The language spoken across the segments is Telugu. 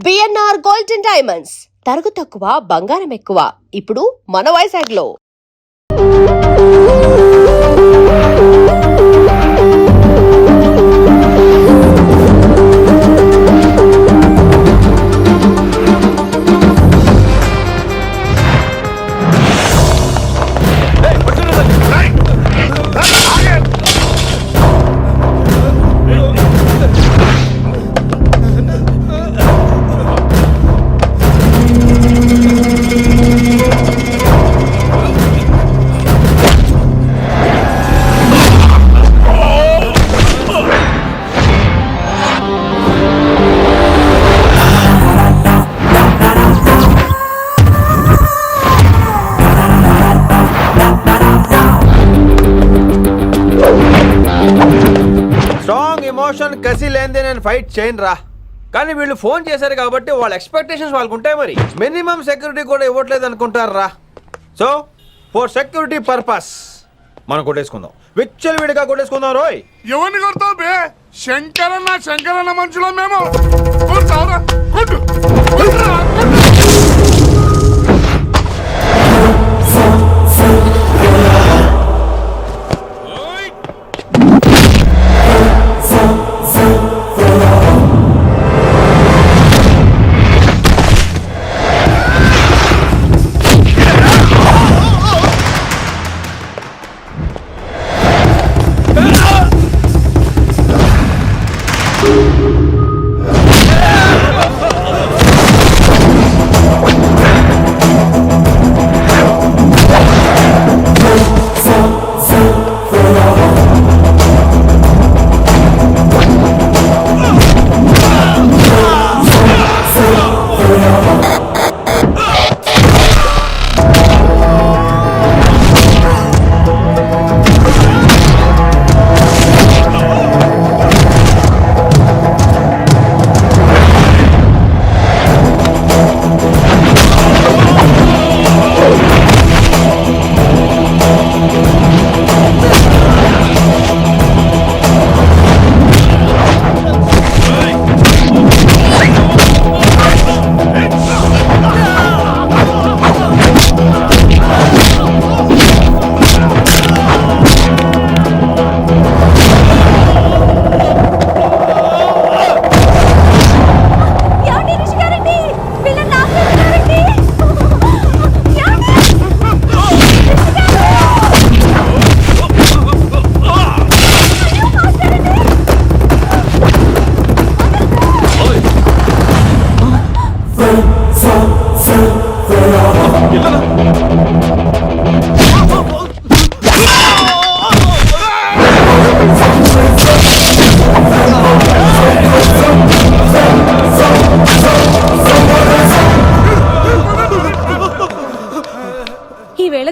బిఎన్ఆర్ గోల్డెన్ డైమండ్స్ తరుగు తక్కువ బంగారం ఎక్కువ. ఇప్పుడు మన వైజాగ్ లో. కసి లేనిదే నేను ఫైట్ చేయను రా. కానీ వీళ్ళు ఫోన్ చేశారు కాబట్టి వాళ్ళ ఎక్స్పెక్టేషన్స్ వాళ్ళకు ఉంటాయి. మరి మినిమం సెక్యూరిటీ కూడా ఇవ్వట్లేదు అనుకుంటారు రా. సో ఫర్ సెక్యూరిటీ పర్పస్ మనం కొట్టేసుకుందాం, విచ్చలు విడిగా కొట్టేసుకుందాం. రోయ్ ఎవరిని కొడతావు బే? శంకరన్న మనుషులో మేము.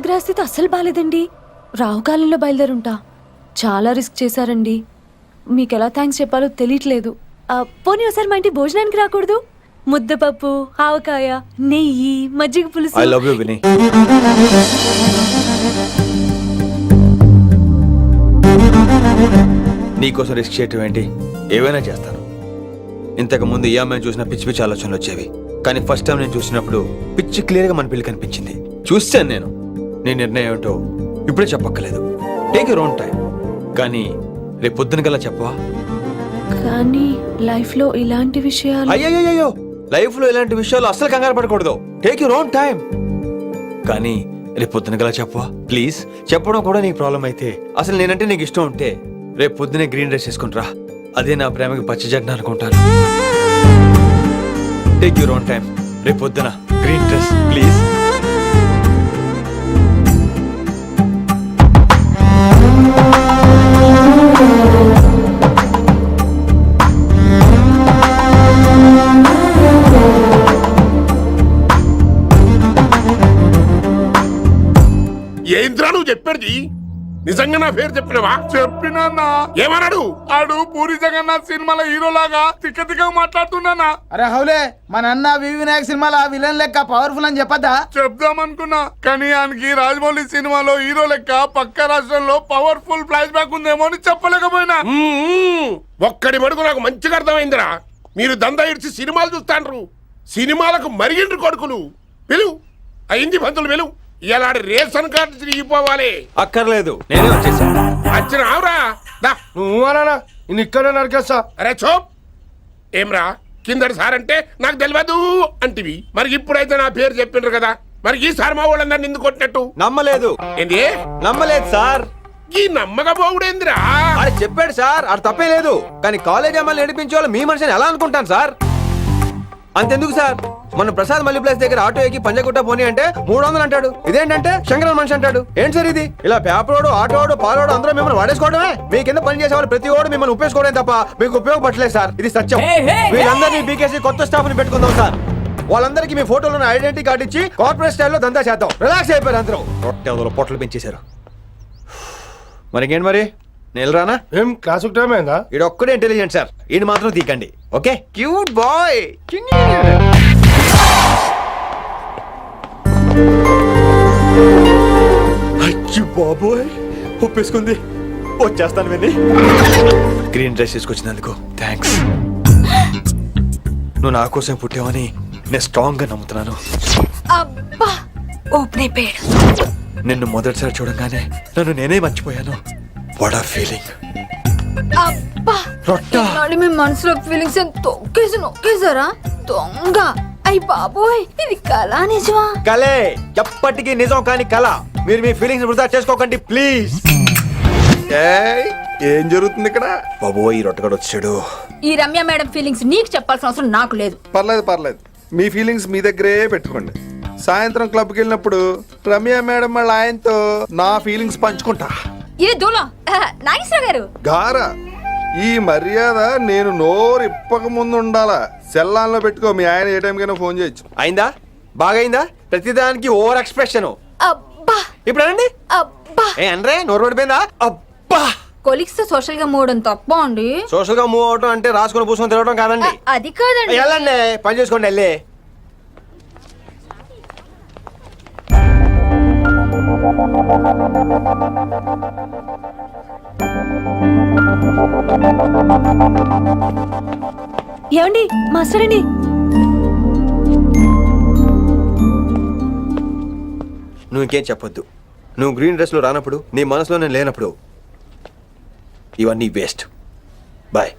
గ్రహస్థితి అస్సలు బాలేదండి. రావుకాలంలో బయలుదేరుంటా. చాలా రిస్క్ చేశారండి. మీకు ఎలా థ్యాంక్స్ చెప్పాలో తెలియట్లేదు. పోనీ ఒకసారి మా ఇంటి భోజనానికి రాకూడదు? ముద్దపప్పు, ఆవకాయ, నెయ్యి, మజ్జిగ పులుసు. I love you Vini. నీకోసం రిస్క్ చేయటం ఏంటి? ఏవైనా చేస్తాను. ఇంతకు ముందు ఈ అమ్మాయిని చూసిన పిచ్చి పిచ్చి ఆలోచనలు వచ్చేవి, కానీ ఫస్ట్ టైం నేను చూసినప్పుడు పిచ్చి క్లియర్గా మన పిల్లి కనిపించింది. చూస్తాను నేను. నీ నిర్ణయం ఏమిటో ఇప్పుడే చెప్పక్కర్లేదు. Take your own time. కానీ రేపు పొద్దున కల్లా చెప్పవా? కానీ లైఫ్లో ఇలాంటి విషయాలు. అయ్యో, లైఫ్లో ఇలాంటి విషయాలు అస్సలు కంగారు పడకూడదు. Take your own time. కానీ రేపు పొద్దున కల్లా చెప్పవా ప్లీజ్? చెప్పడం కూడా నీకు ప్రాబ్లం అయితే, అసలు నేనంటే నీకు ఇష్టం ఉంటే రేపు పొద్దునే గ్రీన్ డ్రెస్ వేసుకుంటారా. అదే నా ప్రేమకి పచ్చి జెండా అనుకుంటాను. Take your own time. రేపు పొద్దున గ్రీన్ డ్రెస్ ప్లీజ్. ఏంద్రా నువ్వు చెప్పేది? నిజంగా నా పేరు చెప్పినవా? చెప్పినా. ఏమన్నాడు? ఆడు పూరి జగన్నాథ్ సినిమాలో హీరో లాగా తిక్క తిక్క మాట్లాడుతున్నానా? అరే హౌలే, మన అన్న వినాయక్ సినిమాలో విలన్ లెక్క పవర్ఫుల్ అని చెప్పద్దా? చెప్దామనుకున్నా, కానీ ఆయనకి రాజమౌళి సినిమాలో హీరో లెక్క పక్క రాష్ట్రంలో పవర్ఫుల్ ఫ్లాష్ బ్యాక్ ఉందేమో అని చెప్పలేకపోయినా. ఒక్కడి మడుగు నాకు మంచిగా అర్థమైందిరా. మీరు దందా ఇడిచి సినిమాలు చూస్తాండ్రు. సినిమాలకు మరిగిండ్రు కొడుకులు. పిలువు అయింది పంతులు పిలువు. ఇలా రేషన్ కార్డు తిరిగిపోవాలి. అక్కర్లేదు, నేనే వచ్చేసాను. వచ్చిన ఆవురా దా. నువ్వు అనా నేను ఇక్కడే నరికేస్తా. అరే చోప్ ఏమ్రా కిందటి సార్ అంటే నాకు తెలియదు అంటివి. మరి ఇప్పుడైతే నా పేరు చెప్పిండ్రు కదా, మరి ఈసారి మా వాళ్ళందరినీ ఎందుకు కొట్టినట్టు? నమ్మలేదు. ఏంది నమ్మలేదు సార్. ఈ నమ్మకపోవుడేందిరా? ఆడు చెప్పాడు సార్, ఆడు తప్పే లేదు. కానీ కాలేజ్ అమ్మాయిలు నడిపించే వాళ్ళు మీ మనిషిని ఎలా అనుకుంటాను సార్? అంతెందుకు సార్, మన ప్రసాద్ మల్లి ప్లేస్ దగ్గర ఆటో ఎక్కి పంజగుట్ట పోనీ అంటే 300 అంటాడు. ఇదేంటంటే శంకరన్ మనిషి అంటాడు. ఏంటి సార్ ఇది? ఇలా పేపరోడు, ఆటోడు, పాలోడు అందరూ మిమ్మల్ని వాడేసుకోవడమే. మీ కింద పని చేసే వాళ్ళు ప్రతి ఓడు మిమ్మల్ని ఉపయోగించుకోవడం తప్ప మీకు ఉపయోగపడలేదు సార్. ఇది సత్యం. వీళ్ళందరినీ బీకేసి కొత్త స్టాఫ్ ని పెట్టుకుందాం సార్. వాళ్ళందరికీ మీ ఫోటోలను ఐడెంటిటీ కార్డు ఇచ్చి కార్పొరేట్ స్టైల్లో దందా చేద్దాం. రిలాక్స్ అయిపోయారు అందరూ. పొట్టలు పెంచేశారు. మరికేంటి మరి నేను రానా? ఏం క్లాసుకు టైం అయిందా? ఈడు ఒక్కడే ఇంటెలిజెంట్ సార్, ఈయన మాత్రం తీకండి. Okay cute boy. అచ్చి బాబోయ్, ఒప్పేసుకుంది. వచ్చేస్తాను విని. గ్రీన్ డ్రెస్ తీసుకొచ్చినందుకు థ్యాంక్స్. నువ్వు నా కోసం పుట్టావని నేను స్ట్రాంగ్ గా నమ్ముతున్నాను. అబ్బా ఓపెన్ అయిపోయాడు. నిన్ను మొదటిసారి చూడంగానే నన్ను నేనే మర్చిపోయాను. వాట్ ఆ ఫీలింగ్. అబ్బా రొట్టా. మీ మనసులో ఫీలింగ్స్ తొక్కేసి నొక్కేసారా దొంగ? అయ్యి బాబోయ్, ఇది కళ నిజమా? కలే, ఎప్పటికీ నిజం కాని కళ. మీరు మీ ఫీలింగ్స్ వృధా చేసుకోకండి ప్లీజ్. ఏం జరుగుతుంది ఇక్కడ? బాబోయ్, ఈ రొట్టగడు వచ్చాడు. ఈ రమ్య మేడం ఫీలింగ్స్ నీకు చెప్పాల్సిన అవసరం నాకు లేదు. పర్లేదు మీ ఫీలింగ్స్ మీ దగ్గరే పెట్టుకోండి. సాయంత్రం క్లబ్కి వెళ్ళినప్పుడు రమ్య మేడం వాళ్ళ ఆయనతో నా ఫీలింగ్స్ పంచుకుంటా. ఏ దూల నాగేశ్వర గారు గారా, ఈ మర్యాద నేను నోరు ఇప్పక ముందు ఉండాలా. సెల్లాన్లో పెట్టుకో, మీ ఆయన ఏ టైంకైనా ఫోన్ చేయొచ్చు. అయిందా? బాగైందా? ప్రతిదానికి ఓవర్ ఎక్స్ప్రెషన్. అబ్బా ఇప్పుడు అనండి. అబ్బా ఏ అనరే, నోరు పడిపోయిందా? అబ్బా. కొలిక్స్ తో సోషల్ గా మూవడం తప్ప అండి. సోషల్ గా మూవ్ అవటం అంటే రాసుకొని పూసుకొని తిరగడం కాదండి. అది కాదండి. వెళ్ళండి, పని చేసుకోండి వెళ్ళి. ఏమండి మాస్టర్ అండి? నువ్వు ఇంకేం చెప్పొద్దు. నువ్వు గ్రీన్ డ్రెస్ లో రానప్పుడు, నీ మనసులో నేను లేనప్పుడు ఇవన్నీ వేస్ట్. బాయ్.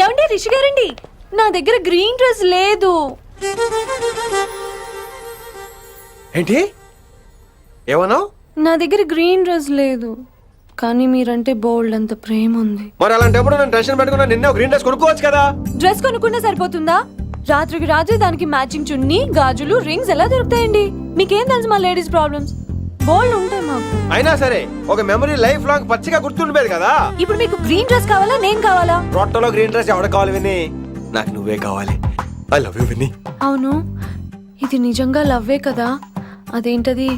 ఏమండి రిషి గారండి, నా దగ్గర గ్రీన్ డ్రెస్ లేదు. ఏంటి ఏమన్నావు? నా దగ్గర గ్రీన్ డ్రెస్ లేదు, కానీ మీరంటే బోల్డ్ అంత ప్రేమ ఉంది. మరి అలాంటప్పుడు నేను టెన్షన్ పెట్టుకున్నా, నిన్నే గ్రీన్ డ్రెస్ కొనుక్కోవచ్చు కదా. డ్రెస్ కొనుక్కున్నా సరిపోతుందా? రాత్రికి రాత్రి దానికి మ్యాచింగ్ చున్నీ, గాజులు, రింగ్స్ ఎలా దొరుకుతాయండి? మీకేం తెలుసు మా లేడీస్ ప్రాబ్లమ్స్? బోల్డ్ ఉంటాయి మాకు. అయినా సరే ఒక మెమరీ లైఫ్ లాంగ్ పచ్చిగా గుర్తుండిపోయేది కదా. ఇప్పుడు మీకు గ్రీన్ డ్రెస్ కావాలా, నేను కావాలా? రొట్టలో గ్రీన్ డ్రెస్ ఎవడ కావాలి విని? నాకు నువ్వే కావాలి. ఐ లవ్ యూ విని. అవును, ఇది నిజంగా లవ్వే కదా? అదేంటది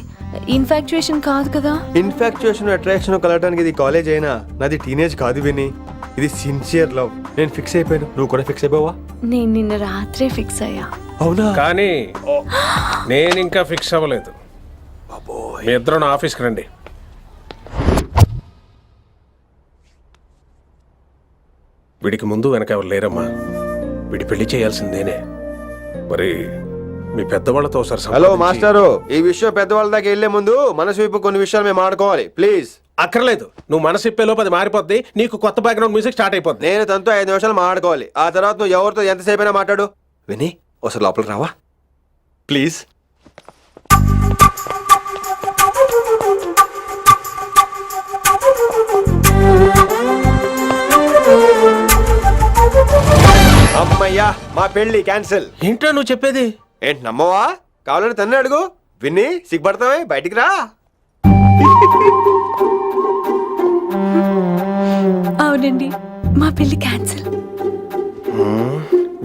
ఇన్ఫాక్చుయేషన్ కాదు కదా? ఇన్ఫాక్చుయేషన్ అట్రాక్షన్ కలగడానికి ఇది కాలేజ్ అయినా నాది టీనేజ్ కాదు విని. ఇది సిన్సియర్ లవ్. నేను ఫిక్స్ అయిపోయాను, నువ్వు కూడా ఫిక్స్ అయిపోవా? నేను నిన్న రాత్రే ఫిక్స్ అయ్యా. అవునా? కానీ నేను ఇంకా ఫిక్స్ అవ్వలేదు. మీ ఇద్దరు నా ఆఫీస్కి రండి. వీడికి ముందు వెనక ఎవరు లేరమ్మా. వీడి పెళ్లి చేయాల్సిందేనే. మరి మీ పెద్దవాళ్ళతో ఒకసారి హలో సంప్రదించి- మాస్టారు, ఈ విషయం పెద్దవాళ్ళ దాకా వెళ్లే ముందు మనసు వైపు కొన్ని విషయాలు మేము ఆడుకోవాలి ప్లీజ్. అక్కర్లేదు, నువ్వు మనసు ఇప్పేలోపు అది మారిపోద్ది. నీకు కొత్త బ్యాక్గ్రౌండ్ మ్యూజిక్ స్టార్ట్ అయిపోద్ది. నేను తనతో 5 నిమిషాలు మాట్లాడుకోవాలి. ఆ తర్వాత నువ్వు ఎవరితో ఎంతసేపు అయినా మాట్లాడు. విని ఒకసారి లోపలికి రావా ప్లీజ్? అమ్మయ్యా, మా పెళ్లి క్యాన్సిల్. ఏంటో నువ్వు చెప్పేది? ఏంటి నమ్మవా? కావాలని తన్నే అడుగు. విన్ని సిగ్గుపడతావే, బయటికి రా. అవునండి, మా పెళ్లి క్యాన్సిల్.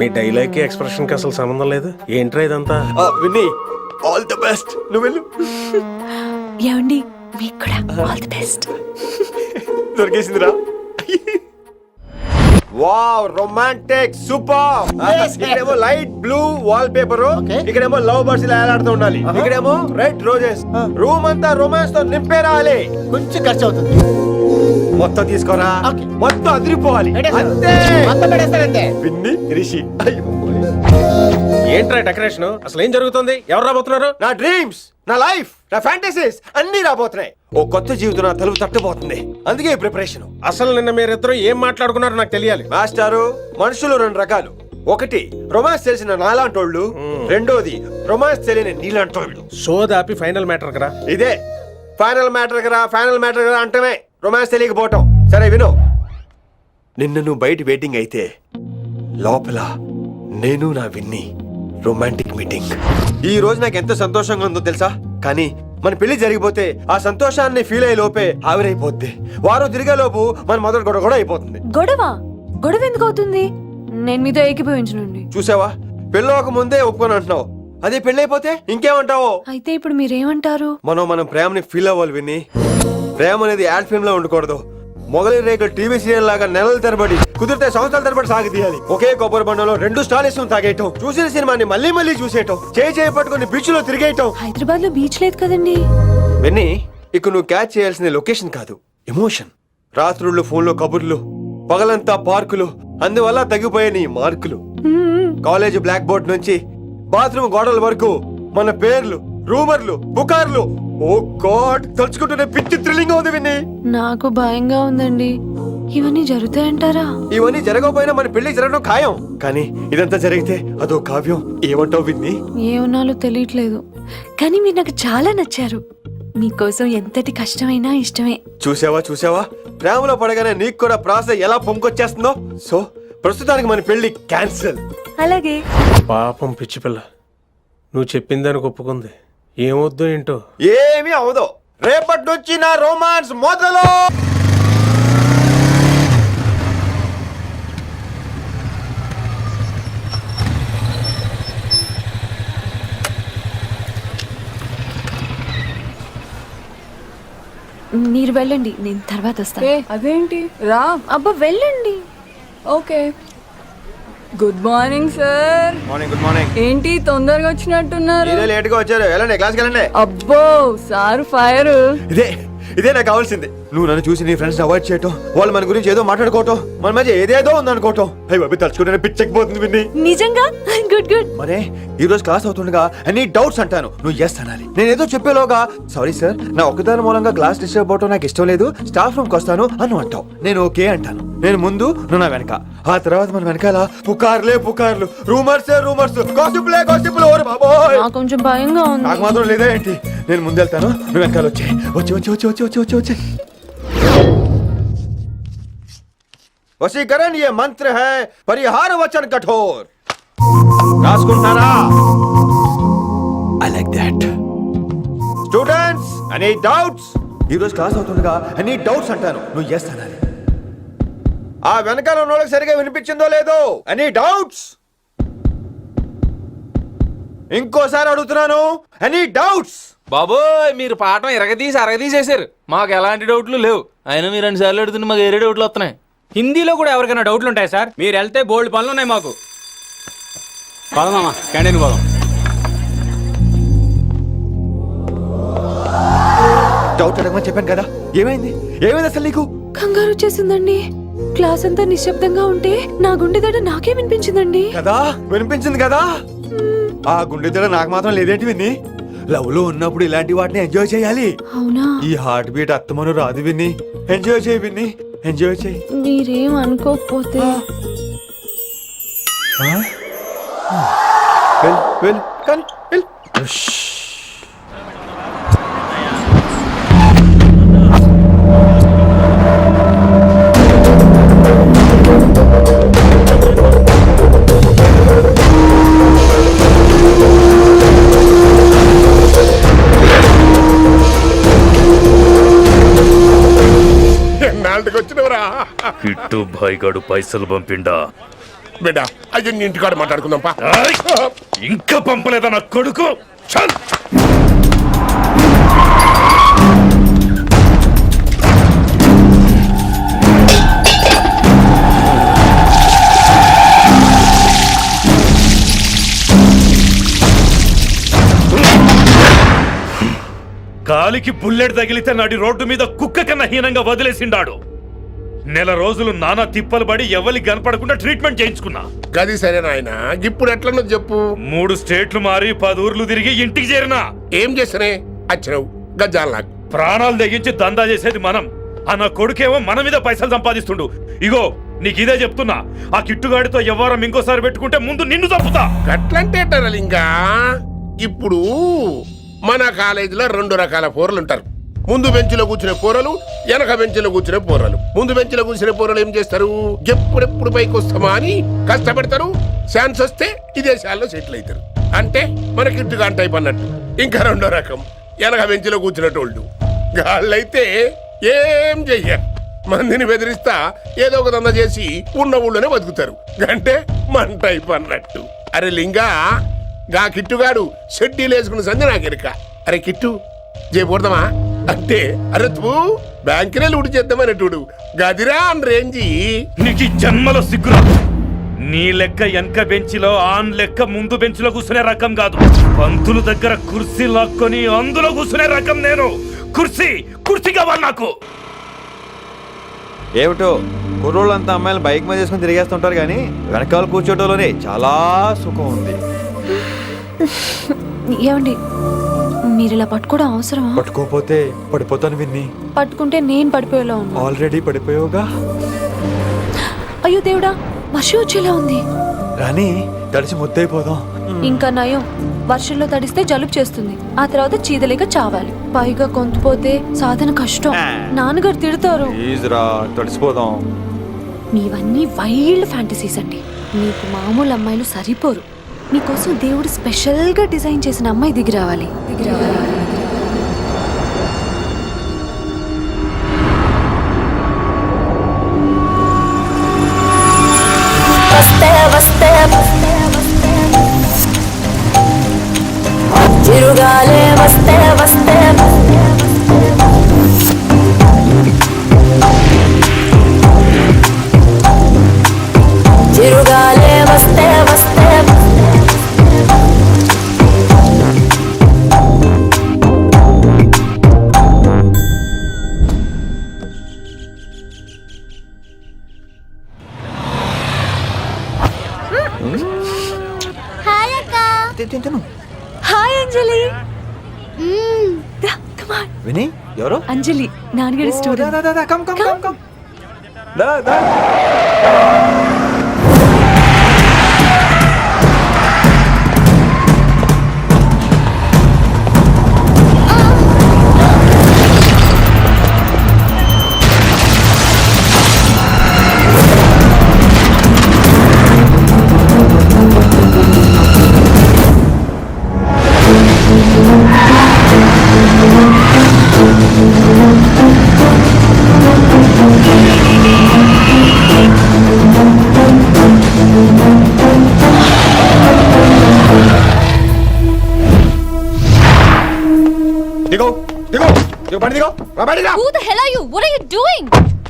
మీ డైలాగ్ కి ఎక్స్ప్రెషన్ కి అసలు సంబంధం లేదు. ఏంట్రా ఇదంతా? విన్ని ఆల్ ది బెస్ట్. నువ్వు వెళ్ళు. ఏమండి మీకు కూడా ఆల్ ది బెస్ట్. దొరికేసిందిరా. Wow, romantic, super. ఇక్కడేమో లైట్ బ్లూ వాల్ పేపర్, ఇక్కడేమో లవ్ బర్డ్స్ ఇలా ఏలాడుతూ ఉండాలి, ఇక్కడేమో రెడ్ రోజెస్. రూమ్ అంతా రొమాన్స్ తో నింపే రావాలి. కొంచెం ఖర్చు అవుతుంది. మొత్తం తీసుకోరా మొత్తం అదిరిపోవాలి అంతే పిన్ని రిషి ఏంట్రా డెకరేషన్? అసలు ఏం జరుగుతుంది? ఎవరు రాబోతున్నారు? నా డ్రీమ్స్ నా లైఫ్ నా ఫ్యాంటసీస్ అన్ని రాబోతున్నాయి. ఓ కొత్త జీవితం నా తలుపు తట్టబోతుంది. అందుకే ప్రిపరేషన్. అసలు నిన్న మీరిద్దరు ఏం మాట్లాడుకున్నారో నాకు తెలియాలి. మాస్టారు, మనుషులు రెండు రకాలు. ఒకటి రొమాన్స్ తెలిసిన నాలాంటోళ్ళు, రెండోది రొమాన్స్ తెలియని నీలాంటోళ్ళు. సోదాపి ఫైనల్ మ్యాటర్ కదా. ఇదే ఫైనల్ మ్యాటర్ కదా. ఫైనల్ మ్యాటర్ కదా అంటమే రొమాన్స్ తెలియకపోవటం. సరే విను, నిన్న నువ్వు బయట వెయిటింగ్ అయితే లోపల నేను నా విన్ని రొమాంటిక్ మీటింగ్. ఈ రోజు నాకు ఎంత సంతోషంగా ఉందో తెలుసా? కానీ మన పెళ్లి జరిగిపోతే ఆ సంతోషాన్ని ఫీల్ అయ్యే లోపే ఆవిరైపోద్ది. వారం తిరిగే లోపు మన మొదటి గొడవ కూడా అయిపోతుంది. గొడవ ఎందుకు అవుతుంది? నేను మీతో ఏకీభవించనండి. చూసావా, పెళ్ళవక ముందే ఒప్పుకొని అంటున్నావు. అదే పెళ్ళైపోతే ఇంకేమంటావు? అయితే ఇప్పుడు మీరేమంటారు? మనం ప్రేమని ఫీల్ అవ్వాలి విని. ప్రేమ అనేది యాడ్ ఫిల్మ్ లో ఉండకూడదు. మొగలి రేకులు టీవీ సీరియల్ లాగా నెలల తరబడి, కుదిరితే సంవత్సరాల తరబడి సాగి తీయాలి. ఒకే కొబ్బరి బండలో 2 స్టాలిస్ తాగేయటం, చూసిన సినిమాని మళ్ళీ మళ్ళీ చూసేయటం, చేయి పట్టుకుని బీచ్ లో తిరిగేయటం. హైదరాబాద్ లో బీచ్ లేదు కదండి. విన్ని, ఇక నువ్వు క్యాచ్ చేయాల్సిన లొకేషన్ కాదు, ఎమోషన్. రాత్రుళ్ళు ఫోన్లో కబుర్లు, పగలంతా పార్కులు, అందువల్ల తగ్గిపోయే నీ మార్కులు. కాలేజ్ బ్లాక్ బోర్డ్ నుంచి బాత్రూమ్ గోడల వరకు మన పేర్లు, రూమర్లు, పుకార్లు. ఓ గాడ్, తలుచుకుంటూనే పిచ్చి థ్రిల్లింగ్ అవుతుంది విన్ని. నాకు భయంగా ఉందండి. ఇవన్నీ జరుగుతాయంటారా? ఇవన్నీ జరగకపోయినా మన పెళ్లి జరగడం ఖాయం. కానీ ఇదంతా జరిగితే అదో కావ్యం. ఏమంటావు విన్ని? ఏమన్నాలో తెలియట్లేదు, కానీ మీరు నాకు చాలా నచ్చారు. మీకోసం ఎంతటి కష్టమైనా ఇష్టమే. చూసావా, ప్రేమలో పడగానే నీకు కూడా ప్రాసెస్ ఎలా పొంకొచ్చేస్తుందో. సో ప్రస్తుతానికి మన పెళ్లి క్యాన్సిల్. అలాగే. పాపం పిచ్చి పిల్ల, నువ్వు చెప్పిందానికి ఒప్పుకుంది. ఏమొద్దు ఏంటో. ఏమీ అవదో. రేపటి నుంచి నా రొమాన్స్ మొదలు. మీరు వెళ్ళండి, నేను తర్వాత వస్తాను. అదేంటి రా. అబ్బా వెళ్ళండి. Okay. Good morning sir. Morning. Good morning. ఏంటి తొందరగా వచ్చినట్టున్నారు? మీరే లేట్ గా వచ్చారు. వెళ్ళండి, క్లాస్కి వెళ్ళండి. అబ్బో సార్ ఫైర్. ఇదే నాకు కావాల్సింది. నువ్వు నన్ను చూసి నీ ఫ్రెండ్స్ అవాయిడ్ చేయటం, వాళ్ళు మన గురించి ఏదో మాట్లాడుకోవటం, మన మధ్య ఏదేదో ఉందనుకోవటం. అయ్యి బాబు, తలుచుకుంటే పిచ్చెక్కిపోతుంది విన్ని. నిజంగా గుడ్. మరే ఈ రోజు క్లాస్ అవుతుండగా అన్ని డౌట్స్ అంటాను, నువ్వు ఎస్ అనాలి. నేను ఏదో చెప్పేలోగా సారీ సార్, నా ఒక్కదాని మూలంగా క్లాస్ డిస్టర్బ్ అవటం నాకు ఇష్టం లేదు, స్టాఫ్ రూమ్కి వస్తాను అని అంటావు. నేను ఓకే అంటాను. నేను ముందు, నువ్వు నా వెనక. ఆ తర్వాత మన వెనకాల పుకార్లు, రూమర్స్, గాసిప్లే. ఓరి బాబోయ్, నాకు కొంచెం భయంగా ఉంది. నాకు మాత్రం లేదా ఏంటి? నేను ముందు వెళ్తాను, నువ్వు వెనకాల వచ్చే. వశీకరణ ये मंत्र है, परिहार वचन कठोर. రాసుకుంటారా? I like that. Students, any doubts? ఈ రోజు క్లాస్ అవుతుండగా any doubts అంటాను, నువ్వు yes అనాలి. ఆ వెనకాల ఉన్న వాళ్ళకి సరిగా వినిపించిందో లేదో? any doubts? ఇంకోసారి అడుగుతున్నాను, any doubts? బాబోయ్, మీరు పాఠం అరగదీసేశారు. మాకు ఎలాంటి డౌట్లు లేవు. అయినా మీరు 2 సార్లు అడుగుతుంటే మాకు వేరే డౌట్లు వస్తున్నాయి. హిందీలో కూడా ఎవరికైనా డౌట్లు ఉంటాయి సార్? మీరు వెళ్తే బోల్డ్ పనులు ఉన్నాయి మాకు. పదమా క్యాంటీన్ పోదాం. డౌట్ అడగమని చెప్పాను కదా, ఏమైంది అసలు నీకు? కంగారు వచ్చేసిందండి. క్లాస్ అంతా నిశ్శబ్దంగా ఉంటే నా గుండె దడ నాకే వినిపించిందండి. కదా, వినిపించింది కదా. ఆ గుండె దడ నాకు మాత్రం లేదేంటి విన్ని? లవ్ లో ఉన్నప్పుడు ఇలాంటి వాటిని ఎంజాయ్ చేయాలి. అవునా? ఈ హార్ట్ బీట్ అత్తమను రాదు విన్ని. ఎంజాయ్ చేయి విన్ని, ఎంజాయ్ చేయి. మీరేం అనుకోకపోతే వెళ్ళు కానీ వెళ్ళు. ఎన్నాళ్ళకి వచ్చినవరా? కిట్టు భాయ్ గాడు పైసలు పంపిండా? బిడ్డ అయ్యో, ఇంటికాడ మాట్లాడుకుందాంపా. ఇంకా పంపలేదా నా కొడుకు? చల్. కాలికి బుల్లెట్ తగిలితే నాటి రోడ్డు మీద కుక్క కన్నా హీనంగా వదిలేసిండాడు. నెల రోజులు నానా తిప్పలు పడి ఎవరికి కనపడకుండా ట్రీట్మెంట్ చేయించుకున్నా. గది సరే నాయన, ఇప్పుడు ఎట్లనో చెప్పు. 3 స్టేట్లు మారి 10 ఊర్లు తిరిగి ఇంటికి చేరినా. ఏం చేస్తానే వచ్చినావు గజ్జాలు నాకు. ప్రాణాలు తెగించి దందా చేసేది మనం. ఆ నా కొడుకేమో మన మీద పైసలు సంపాదిస్తుండు. ఇగో నీకు ఇదే చెప్తున్నా, ఆ కిట్టుగాడితో ఎవరం ఇంకోసారి పెట్టుకుంటే ముందు నిన్ను చంపుతా. గట్లంటే ఇంకా ఇప్పుడు మన కాలేజీలో 2 రకాల పోరలు ఉంటారు. ముందు బెంచ్లో కూర్చునే పోరలు, వెనక బెంచ్లో కూర్చునే పోరలు. ముందు బెంచ్లో కూర్చునే పోరలు ఏం చేస్తారు? ఎప్పుడెప్పుడు పైకి వస్తామా అని కష్టపడతారు. ఛాన్స్ వస్తే విదేశాల్లో సెటిల్ అవుతారు. అంటే మన కిట్టుగా టైప్ అన్నట్టు. ఇంకా 2వ రకం వెనక బెంచ్లో కూర్చునేటోళ్ళు. గాళ్ళైతే ఏం చెయ్యరు, మందిని బెదిరిస్తా ఏదో ఒక దంద చేసి ఉన్న ఊళ్ళోనే బతుకుతారు. అంటే మన టైప్ అన్నట్టు. అరే లింగా, గా కిట్టుగాడు షెడ్డీలు వేసుకున్న సంధి నాకెరక. అరే కిట్టు చేయకూడదామా అంటే, అరే తూ బ్యాంకునే లూటు చేద్దామనేటోడు గదిరా అని రేంజి. నీకు ఈ జన్మలో సిగ్గురాదు. నీ లెక్క వెనక బెంచిలో ఆన్ లెక్క ముందు బెంచ్లో కూర్చునే రకం కాదు. పంతులు దగ్గర కుర్చీ లాక్కొని అందులో కూర్చునే రకం నేను. కుర్చీ కావాలి నాకు. ఏమిటో కుర్రోళ్ళంతా అమ్మాయిలు బైక్ మీద చేసుకుని తిరిగేస్తుంటారు, కానీ వెనకాల కూర్చోటంలోనే చాలా సుఖం ఉంది. ఏమండి, మీరు ఇలా పట్టుకోవడం అవసరమా? పట్టుకోపోతే పడిపోతాను విన్ని. పట్టుకుంటే నేను పడిపోయేలా ఉన్నా. ఆల్రెడీ పడిపోయావుగా. అయ్యో దేవుడా, వర్షం వచ్చేలా ఉంది. రాని తడిసి ముద్దైపోదాం. ఇంకా నయం, వర్షంలో తడిస్తే జలుబు చేస్తుంది, ఆ తర్వాత చీదలేక చావాలి. పైగా కొంతపోతే సాధన కష్టం, నాన్నగారు తిడతారు. ప్లీజ్ రా, తడిసిపోదాం. మీవన్నీ వైల్డ్ ఫ్యాంటసీస్ అండి. మీకు మామూలు అమ్మాయిలు సరిపోరు. మీకోసం దేవుడు స్పెషల్ గా డిజైన్ చేసిన అమ్మాయి దిగి రావాలి. చిరుగాలే వస్తే వస్తే చిరుగాలే వస్తే వస్తే హాయ్ అంజలి. విని ఎవరు? అంజలి, నాన్నగారి స్టూడెంట్.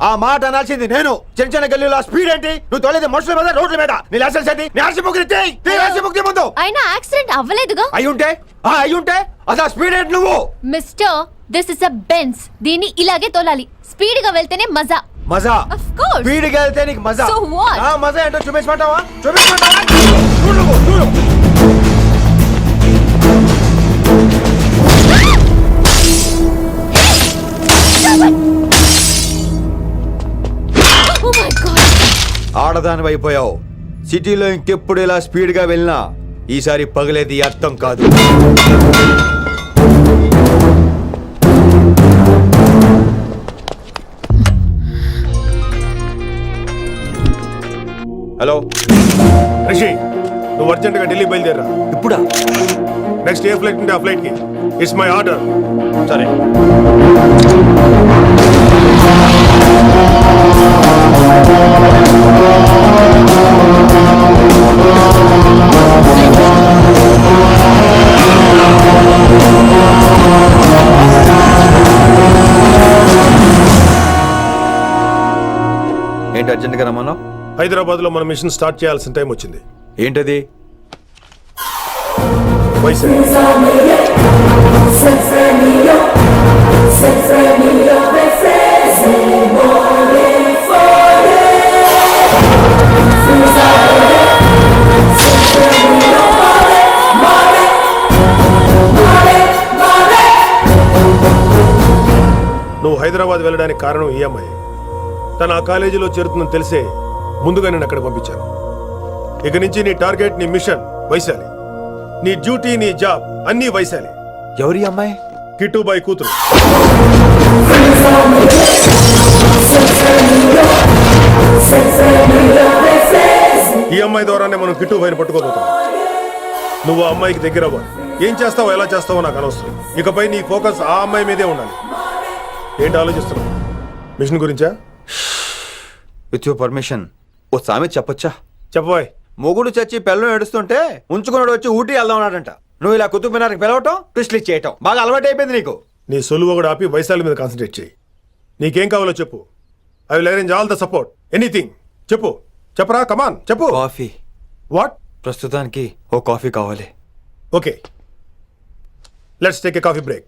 ఆ మాట అనాల్సింది నేను. చిన్న చిన్న గల్లీలో స్పీడ్ ఏంటి? నువ్వు తోలేది మనుషుల మీద, రోడ్ల మీద. నీ లైసెన్స్ ఏంటి? నీ ఆర్సీ బుక్ ముందు. అయినా యాక్సిడెంట్ అవ్వలేదుగా. అయ్యుంటే అసలు స్పీడ్ ఏంటి నువ్వు? Mister, this is a Benz. దీన్ని ఇలాగే తోలాలి. స్పీడ్ గా వెళ్తేనే మజా. మజా? Of course. స్పీడ్ గా వెళ్తే నీకు మజా. So what? మజా ఏంటో చూపించమంటావా? చూడు. Oh my God. ఆడదాని అయిపోయావు. సిటీలో ఇంకెప్పుడు ఇలా స్పీడ్ గా వెళ్ళినా ఈసారి పగలేది అర్థం కాదు. హలో రిషి, నువ్వు అర్జెంట్ గా ఢిల్లీ బయలుదేరా. ఇప్పుడా? నెక్స్ట్ ఏ ఫ్లైట్ ఉంటే ఆ ఫ్లైట్ కి. It's my order. సరే. ఏంటి అర్జెంట్గా రమ్మన్నావు? హైదరాబాద్ లో మన మిషన్ స్టార్ట్ చేయాల్సిన టైం వచ్చింది. ఏంటది? వైజాగ్. వెళ్ళడానికి కారణం ఈ అమ్మాయి. తను ఆ కాలేజీలో చేరుతుందని తెలిసే ముందుగా నేను అక్కడ పంపించాను. ఇక నుంచి నీ టార్గెట్, నీ మిషన్ వైశాలి, నీ డ్యూటీ, నీ జాబ్ అన్నీ వైశాలి. ఎవరి అమ్మాయి? కిట్టుబాయి కూతురు. ఈ అమ్మాయి ద్వారానే మనం కిట్టుబాయిని పట్టుకోబోతున్నాం. నువ్వు ఆ అమ్మాయికి దగ్గర అవ్వాలి. ఏం చేస్తావో ఎలా చేస్తావో నాకు అనవసరం. ఇకపై నీ ఫోకస్ ఆ అమ్మాయి మీదే ఉండాలి. ఏంటి ఆలోచిస్తున్నావు? మిషన్ గురించా? విత్ యువర్ పర్మిషన్ ఓ సామెత చెప్పొచ్చా? చెప్పబాయ్. మొగుడు చచ్చి పిల్లలు ఏడుస్తుంటే ఉంచుకున్నాడు వచ్చి ఊటీ వెళ్దాం అన్నాడంట. నువ్వు ఇలా కుతుబ్ మినార్కి పిలవటం, ట్విస్ట్లు చేయటం బాగా అలవాటు అయిపోయింది నీకు. నీ సొలువు ఒకటి ఆపి వైశాలి మీద కాన్సన్ట్రేట్ చేయి. నీకేం కావాలో చెప్పు. I will arrange all the support. Anything చెప్పు. చెప్పరా, కమాన్ చెప్పు. కాఫీ. వాట్? ప్రస్తుతానికి ఓ కాఫీ కావాలి. Okay, let's take a coffee break.